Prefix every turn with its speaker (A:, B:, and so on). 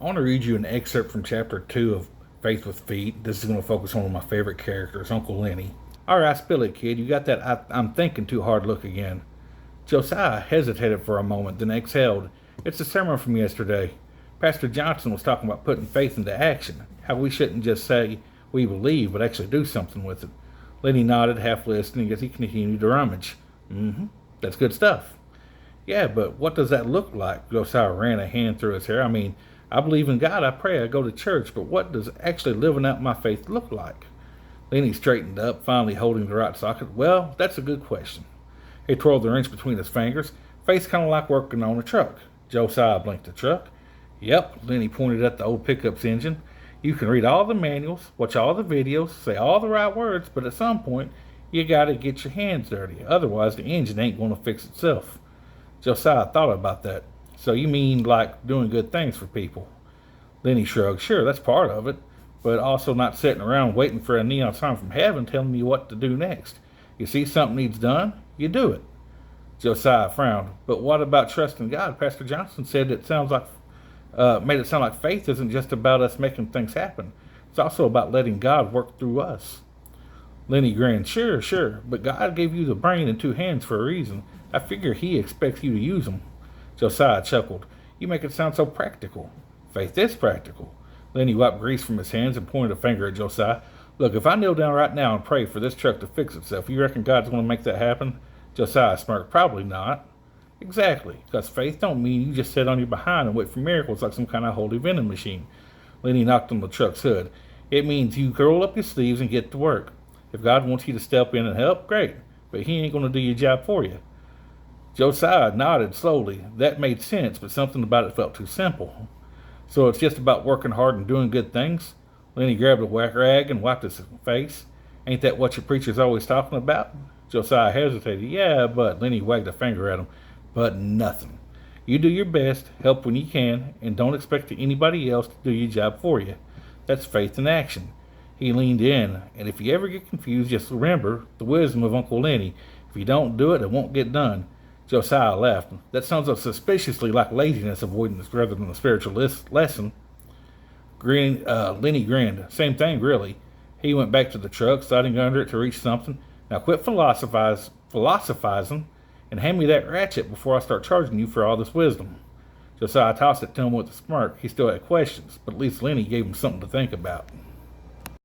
A: I want to read you an excerpt from chapter 2 of Faith with Feet. This is going to focus on one of my favorite characters, Uncle Lenny. All right, spill it, kid. You got that I'm thinking too hard look again. Josiah hesitated for a moment, then exhaled. It's a sermon from yesterday. Pastor Johnson was talking about putting faith into action, how we shouldn't just say we believe, but actually do something with it. Lenny nodded, half listening, as he continued to rummage. That's good stuff. Yeah, but what does that look like? Josiah ran a hand through his hair. I mean, I believe in God, I pray, I go to church, but what does actually living out my faith look like? Lenny straightened up, finally holding the right socket. Well, that's a good question. He twirled the wrench between his fingers. Faith's kind of like working on a truck. Josiah blinked the truck. Yep, Lenny pointed at the old pickup's engine. You can read all the manuals, watch all the videos, say all the right words, but at some point, you gotta get your hands dirty. Otherwise, the engine ain't gonna fix itself. Josiah thought about that. So you mean like doing good things for people? Lenny shrugged. Sure, that's part of it, but also not sitting around waiting for a neon sign from heaven telling you what to do next. You see something needs done, you do it. Josiah frowned. But what about trusting God? Pastor Johnson said it sounds like made it sound like faith isn't just about us making things happen. It's also about letting God work through us. Lenny grinned. Sure, but God gave you the brain and two hands for a reason. I figure He expects you to use them. Josiah chuckled. You make it sound so practical. Faith is practical. Lenny wiped grease from his hands and pointed a finger at Josiah. Look, if I kneel down right now and pray for this truck to fix itself, you reckon God's going to make that happen? Josiah smirked. Probably not. Exactly, because faith don't mean you just sit on your behind and wait for miracles like some kind of holy vending machine. Lenny knocked on the truck's hood. It means you roll up your sleeves and get to work. If God wants you to step in and help, great, but He ain't going to do your job for you. Josiah nodded slowly. That made sense, but something about it felt too simple. So it's just about working hard and doing good things? Lenny grabbed a whack rag and wiped his face. Ain't that what your preacher's always talking about? Josiah hesitated. Yeah, but Lenny wagged a finger at him. But nothing. You do your best, help when you can, and don't expect anybody else to do your job for you. That's faith in action. He leaned in, and if you ever get confused, just remember the wisdom of Uncle Lenny. If you don't do it, it won't get done. Josiah laughed. That sounds suspiciously like laziness avoidance rather than a spiritual lesson. Lenny grinned. Same thing, really. He went back to the truck, sliding under it to reach something. Now quit philosophizing and hand me that ratchet before I start charging you for all this wisdom. Josiah tossed it to him with a smirk. He still had questions, but at least Lenny gave him something to think about.